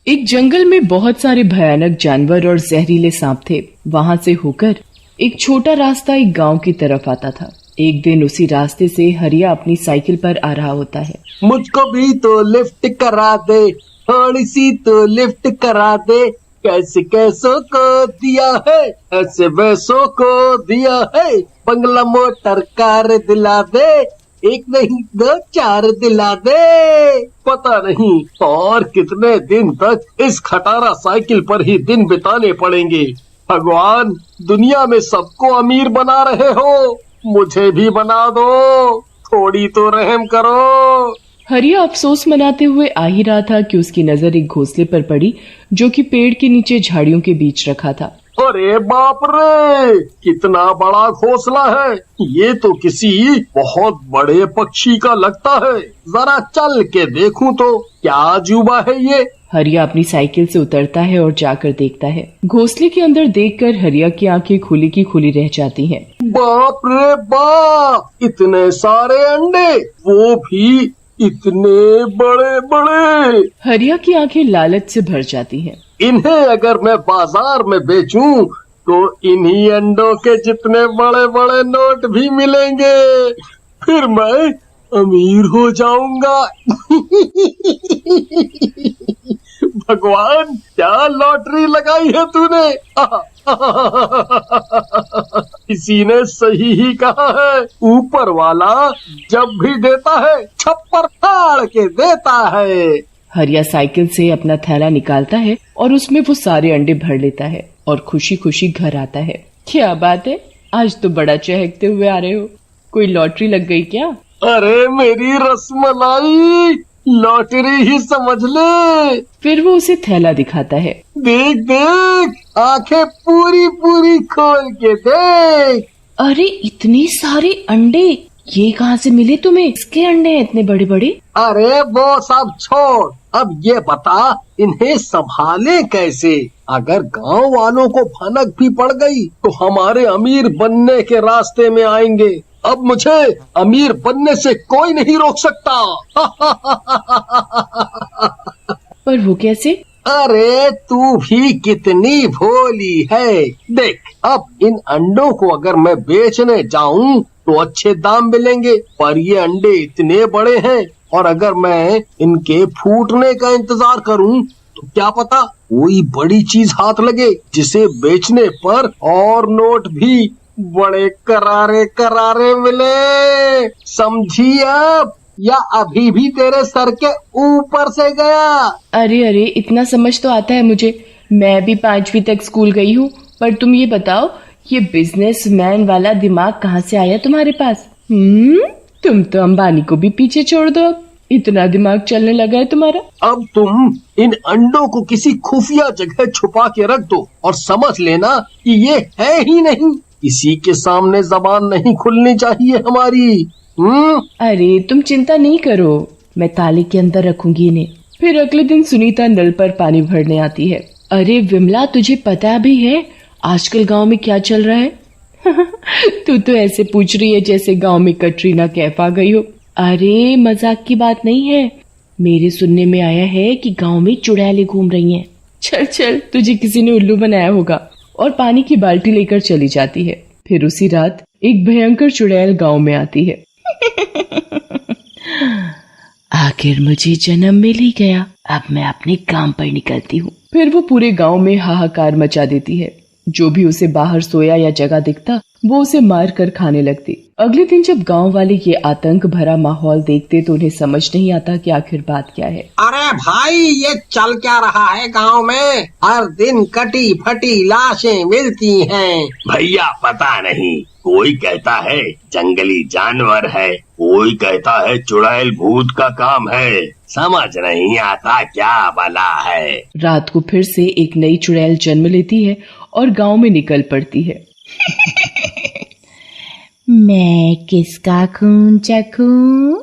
एक जंगल में बहुत सारे भयानक जानवर और जहरीले सांप थे। वहां से होकर एक छोटा रास्ता एक गांव की तरफ आता था। एक दिन उसी रास्ते से हरिया अपनी साइकिल पर आ रहा होता है। मुझको भी तो लिफ्ट करा दे, थोड़ी सी तो लिफ्ट करा दे। कैसे कैसों को दिया है, ऐसे वैसों को दिया है। बंगला मोटर कार दिला दे, एक नहीं दो चार दिला दे। पता नहीं और कितने दिन तक इस खटारा साइकिल पर ही दिन बिताने पड़ेंगे। भगवान, दुनिया में सबको अमीर बना रहे हो, मुझे भी बना दो, थोड़ी तो रहम करो। हरिया अफसोस मनाते हुए आ ही रहा था कि उसकी नजर एक घोंसले पर पड़ी जो कि पेड़ के नीचे झाड़ियों के बीच रखा था। अरे बाप रे, कितना बड़ा घोंसला है। ये तो किसी बहुत बड़े पक्षी का लगता है। जरा चल के देखूं तो क्या अजूबा है ये। हरिया अपनी साइकिल से उतरता है और जाकर देखता है। घोंसले के अंदर देखकर हरिया की आंखें खुली की खुली रह जाती हैं। बाप रे बाप, इतने सारे अंडे, वो भी इतने बड़े बड़े। हरिया की आंखें लालच से भर जाती हैं। इन्हें अगर मैं बाजार में बेचूं तो इन्हीं अंडों के जितने बड़े बड़े नोट भी मिलेंगे। फिर मैं अमीर हो जाऊंगा। भगवान, क्या लॉटरी लगाई है तूने। किसी ने सही ही कहा है, ऊपर वाला जब भी देता है छप्पर फाड़ के देता है। हरिया साइकिल से अपना थैला निकालता है और उसमें वो सारे अंडे भर लेता है और खुशी खुशी घर आता है। क्या बात है, आज तो बड़ा चहकते हुए आ रहे हो। कोई लॉटरी लग गई क्या? अरे मेरी रसमलाई, लॉटरी ही समझ ले। फिर वो उसे थैला दिखाता है। देख देख, आंखें पूरी पूरी खोल के देख। अरे इतने सारे अंडे, ये कहाँ से मिले तुम्हें? इसके अंडे हैं इतने बड़े बड़े। अरे वो सब छोड़, अब ये बता इन्हें संभाले कैसे। अगर गांव वालों को भनक भी पड़ गई तो हमारे अमीर बनने के रास्ते में आएंगे। अब मुझे अमीर बनने से कोई नहीं रोक सकता। पर वो कैसे? अरे तू भी कितनी भोली है। देख, अब इन अंडों को अगर मैं बेचने जाऊं तो अच्छे दाम मिलेंगे, पर ये अंडे इतने बड़े हैं और अगर मैं इनके फूटने का इंतजार करूं तो क्या पता कोई बड़ी चीज हाथ लगे जिसे बेचने पर और नोट भी बड़े करारे करारे मिले। समझी अब, या अभी भी तेरे सर के ऊपर से गया? अरे इतना समझ तो आता है मुझे, मैं भी 5वीं तक स्कूल गई हूँ। पर तुम ये बताओ, ये बिजनेसमैन वाला दिमाग कहाँ से आया तुम्हारे पास? तुम तो अंबानी को भी पीछे छोड़ दो, इतना दिमाग चलने लगा है तुम्हारा। अब तुम इन अंडों को किसी खुफिया जगह छुपा के रख दो और समझ लेना कि ये है ही नहीं। किसी के सामने जबान नहीं खुलनी चाहिए हमारी। अरे तुम चिंता नहीं करो, मैं ताले के अंदर रखूंगी इन्हें। फिर अगले दिन सुनीता नल पर पानी भरने आती है। अरे विमला, तुझे पता भी है आजकल गांव में क्या चल रहा है? तू तो ऐसे पूछ रही है जैसे गांव में कटरीना कैफ आ गई हो। अरे मजाक की बात नहीं है, मेरे सुनने में आया है कि गांव में चुड़ैलें घूम रही हैं। चल चल, तुझे किसी ने उल्लू बनाया होगा। और पानी की बाल्टी लेकर चली जाती है। फिर उसी रात एक भयंकर चुड़ैल गांव में आती है। आखिर मुझे जन्म मिल ही गया, अब मैं अपने काम पर निकलती हूँ। फिर वो पूरे गांव में हाहाकार मचा देती है। जो भी उसे बाहर सोया या जगह दिखता वो उसे मार कर खाने लगती। अगले दिन जब गांव वाले ये आतंक भरा माहौल देखते तो उन्हें समझ नहीं आता कि आखिर बात क्या है। अरे भाई, ये चल क्या रहा है गांव में? हर दिन कटी फटी लाशें मिलती हैं। भैया पता नहीं, कोई कहता है जंगली जानवर है, कोई कहता है चुड़ैल भूत का काम है। समझ नहीं आता क्या भला है। रात को फिर से एक नई चुड़ैल जन्म लेती है और गांव में निकल पड़ती है। मैं किसका खून चखूं?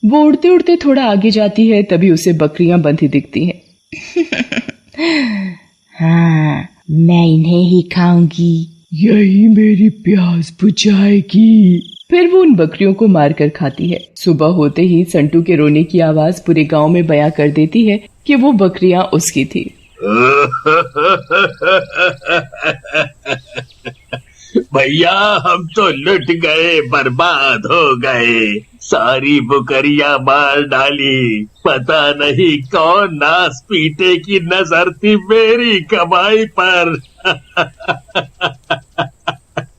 वो उड़ते उड़ते थोड़ा आगे जाती है, तभी उसे बकरियां बंधी दिखती हैं। हाँ, मैं इन्हें ही खाऊंगी। यही मेरी प्यास बुझाएगी। फिर वो उन बकरियों को मारकर खाती है। सुबह होते ही संटू के रोने की आवाज पूरे गांव में बयां कर देती है कि वो बकरियां उसकी थी। भैया हम तो लुट गए, बर्बाद हो गए, सारी बकरियां मार डाली। पता नहीं कौन नास पीटे की नजर थी मेरी कमाई पर।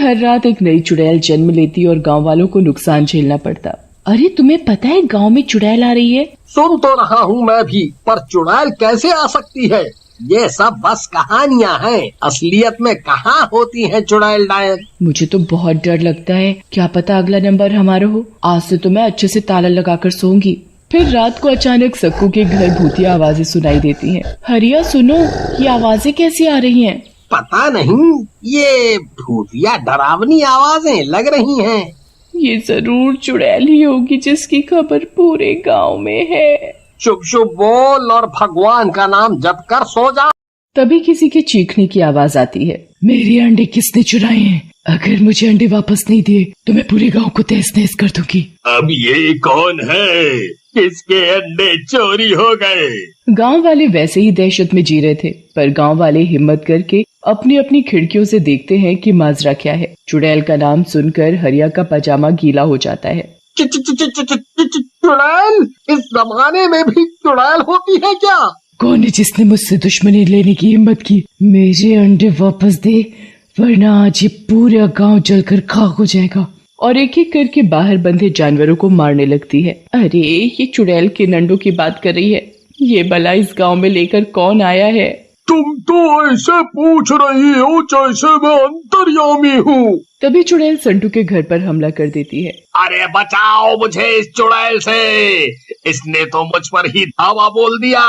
हर रात एक नई चुड़ैल जन्म लेती और गांव वालों को नुकसान झेलना पड़ता। अरे तुम्हें पता है गांव में चुड़ैल आ रही है? सुन तो रहा हूँ मैं भी, पर चुड़ैल कैसे आ सकती है? ये सब बस कहानियाँ हैं, असलियत में कहाँ होती हैं चुड़ैल डायल? मुझे तो बहुत डर लगता है, क्या पता अगला नंबर हमारा हो। आज से तो मैं अच्छे से ताला लगाकर सोऊंगी। फिर रात को अचानक सक्कू के घर भूतिया आवाजें सुनाई देती हैं। हरिया सुनो, ये आवाजें कैसी आ रही हैं? पता नहीं, ये भूतिया डरावनी आवाजें लग रही हैं। ये जरूर चुड़ैल ही होगी जिसकी खबर पूरे गांव में है। शुभ शुभ बोल और भगवान का नाम जप कर सो जा। तभी किसी के चीखने की आवाज आती है। मेरे अंडे किसने चुराए हैं? अगर मुझे अंडे वापस नहीं दिए तो मैं पूरे गांव को तहस नहस कर दूंगी। अब ये कौन है? किसके अंडे चोरी हो गए? गांव वाले वैसे ही दहशत में जी रहे थे, पर गांव वाले हिम्मत करके अपनी अपनी खिड़कियों से देखते हैं कि माजरा क्या है। चुड़ैल का नाम सुनकर हरिया का पजामा गीला हो जाता है। चुड़ैल? इस जमाने में भी चुड़ैल होती है क्या? कौन है जिसने मुझसे दुश्मनी लेने की हिम्मत की? मेरे अंडे वापस दे, वरना आज ये पूरा गांव जलकर खाक हो जाएगा। और एक एक करके बाहर बंधे जानवरों को मारने लगती है। अरे ये चुड़ैल के अंडों की बात कर रही है। ये भला इस गांव में लेकर कौन आया है? तुम तो ऐसे पूछ रही हो जैसे मैं अंतर्यामी हूँ। तभी चुड़ैल संटू के घर पर हमला कर देती है। अरे बचाओ मुझे इस चुड़ैल से, इसने तो मुझ पर ही धावा बोल दिया।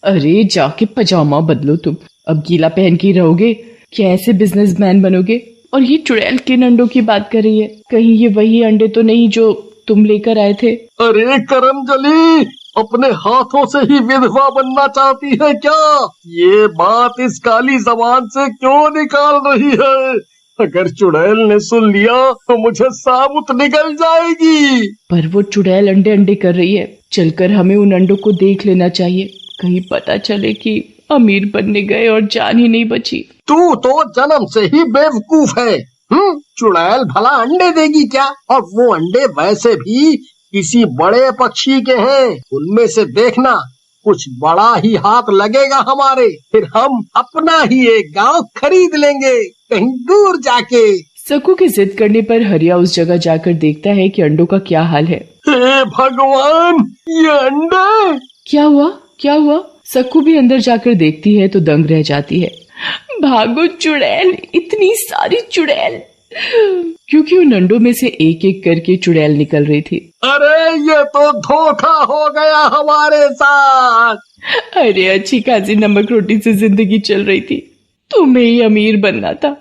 अरे जाके पजामा बदलो तुम, अब गीला पहन के रहोगे? क्या ऐसे बिजनेसमैन बनोगे? और ये चुड़ैल किन अंडों की बात कर रही है? कहीं ये वही अंडे तो नहीं जो तुम लेकर आए थे? अरे करमजली, अपने हाथों से ही विधवा बनना चाहती है क्या? ये बात इस काली जबान से क्यों निकाल रही है? अगर चुड़ैल ने सुन लिया तो मुझे साबुत निकल जाएगी। पर वो चुड़ैल अंडे अंडे कर रही है, चलकर हमें उन अंडों को देख लेना चाहिए, कहीं पता चले कि अमीर बनने गए और जान ही नहीं बची। तू तो जन्म से ही बेवकूफ है। चुड़ैल भला अंडे देगी क्या? और वो अंडे वैसे भी किसी बड़े पक्षी के हैं, उनमें से देखना कुछ बड़ा ही हाथ लगेगा हमारे, फिर हम अपना ही एक गांव खरीद लेंगे कहीं दूर जाके। सक्कू की जिद करने पर हरिया उस जगह जाकर देखता है कि अंडों का क्या हाल है। हे भगवान, ये अंडे! क्या हुआ? क्या हुआ? सक्कू भी अंदर जाकर देखती है तो दंग रह जाती है। भागो चुड़ैल, इतनी सारी चुड़ैल! क्योंकि उन अंडों में से एक एक करके चुड़ैल निकल रही थी। अरे ये तो धोखा हो गया हमारे साथ। अरे अच्छी खासी नमक रोटी से जिंदगी चल रही थी, तुम्हें ही अमीर बनना था,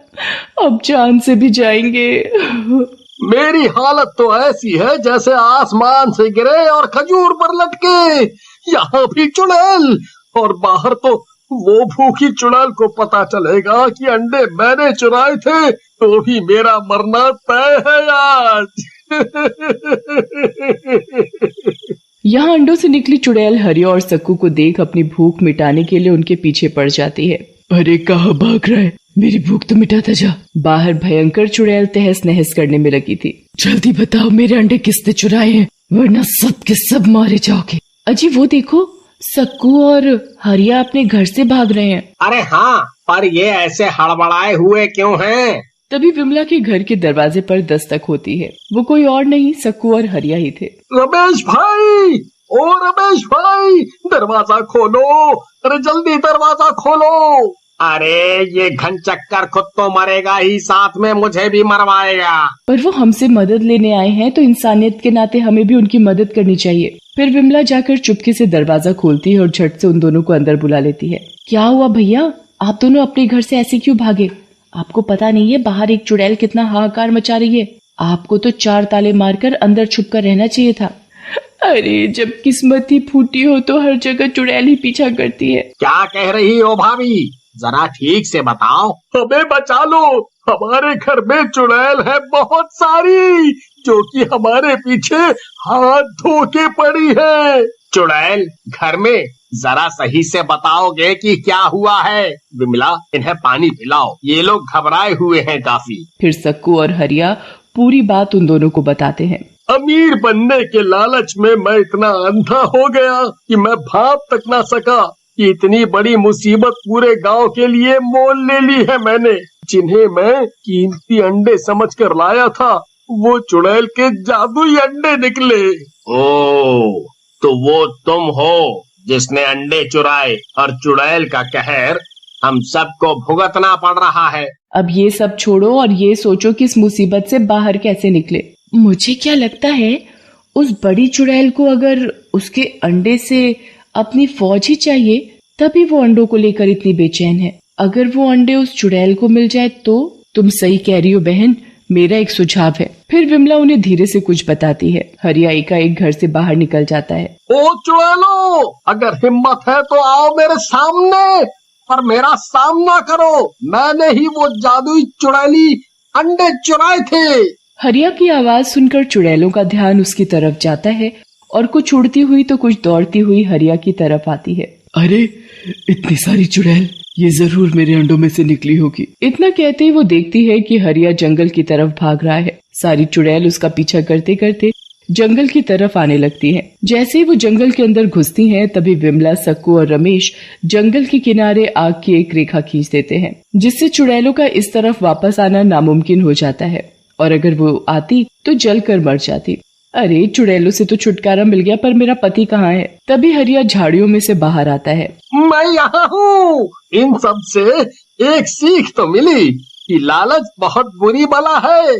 अब जान से भी जाएंगे। मेरी हालत तो ऐसी है जैसे आसमान से गिरे और खजूर पर लटके। यहाँ भी चुड़ैल और बाहर तो वो भूखी चुड़ैल को पता चलेगा कि अंडे मैंने चुराए थे तो भी मेरा मरना तय है आज। यहाँ अंडों से निकली चुड़ैल हरिया और सक्कू को देख अपनी भूख मिटाने के लिए उनके पीछे पड़ जाती है। अरे कहाँ भाग रहा है? मेरी भूख तो मिटाता जा। बाहर भयंकर चुड़ैल तहस नहस करने में लगी थी। जल्दी बताओ मेरे अंडे किसने चुराए हैं, वरना सब के सब मारे जाओगे। अजी वो देखो, सक्कू और हरिया अपने घर से भाग रहे हैं। अरे हाँ, पर ये ऐसे हड़बड़ाए हुए क्यों हैं? तभी विमला के घर के दरवाजे पर दस्तक होती है। वो कोई और नहीं, सक्कू और हरिया ही थे। रमेश भाई, ओ रमेश भाई, दरवाजा खोलो, अरे जल्दी दरवाजा खोलो। अरे ये घनचक्कर खुद तो मरेगा ही, साथ में मुझे भी मरवाएगा। पर वो हमसे मदद लेने आए हैं तो इंसानियत के नाते हमें भी उनकी मदद करनी चाहिए। फिर विमला जाकर चुपके से दरवाजा खोलती है और झट से उन दोनों को अंदर बुला लेती है। क्या हुआ भैया, आप दोनों अपने घर से ऐसे क्यों भागे? आपको पता नहीं है बाहर एक चुड़ैल कितना हाहाकार मचा रही है? आपको तो 4 ताले मारकर अंदर छुप कर रहना चाहिए था। अरे जब किस्मत ही फूटी हो तो हर जगह चुड़ैल ही पीछा करती है। क्या कह रही हो भाभी? जरा ठीक से बताओ। हमें बचा लो, हमारे घर में चुड़ैल है बहुत सारी, जो कि हमारे पीछे हाथ धो के पड़ी है। चुड़ैल घर में? जरा सही से बताओगे कि क्या हुआ है। विमला, इन्हें पानी पिलाओ, ये लोग घबराए हुए हैं काफी। फिर सक्कू और हरिया पूरी बात उन दोनों को बताते हैं। अमीर बनने के लालच में मैं इतना अंधा हो गया कि मैं भाप तक ना सका कि इतनी बड़ी मुसीबत पूरे गांव के लिए मोल ले ली है मैंने। जिन्हें मैं कीमती अंडे समझकर लाया था, वो चुड़ैल के जादुई अंडे निकले। ओ, तो वो तुम हो जिसने अंडे चुराए, और चुड़ैल का कहर हम सबको भुगतना पड़ रहा है। अब ये सब छोड़ो और ये सोचो कि इस मुसीबत से बाहर कैसे निकले। मुझे क्या लगता है, उस बड़ी चुड़ैल को अगर उसके अंडे से अपनी फौज ही चाहिए, तभी वो अंडों को लेकर इतनी बेचैन है। अगर वो अंडे उस चुड़ैल को मिल जाए तो। तुम सही कह रही हो बहन, मेरा एक सुझाव है। फिर विमला उन्हें धीरे से कुछ बताती है। हरिया एकाएक घर से बाहर निकल जाता है। ओ चुड़ैलो, अगर हिम्मत है तो आओ मेरे सामने, पर मेरा सामना करो। मैंने ही वो जादुई चुड़ैली अंडे चुराए थे। हरिया की आवाज सुनकर चुड़ैलों का ध्यान उसकी तरफ जाता है और कुछ उड़ती हुई तो कुछ दौड़ती हुई हरिया की तरफ आती है। अरे, इतनी सारी चुड़ैल, ये जरूर मेरे अंडों में से निकली होगी। इतना कहते ही वो देखती है कि हरिया जंगल की तरफ भाग रहा है। सारी चुड़ैल उसका पीछा करते करते जंगल की तरफ आने लगती हैं। जैसे ही वो जंगल के अंदर घुसती हैं, तभी विमला, सक्कू और रमेश जंगल के किनारे आग की एक रेखा खींच देते हैं, जिससे चुड़ैलों का इस तरफ वापस आना नामुमकिन हो जाता है, और अगर वो आती तो जलकर मर जाती। अरे, चुड़ैलों से तो छुटकारा मिल गया, पर मेरा पति कहाँ है? तभी हरिया झाड़ियों में से बाहर आता है। मैं यहाँ हूँ। इन सब से एक सीख तो मिली कि लालच बहुत बुरी बला है।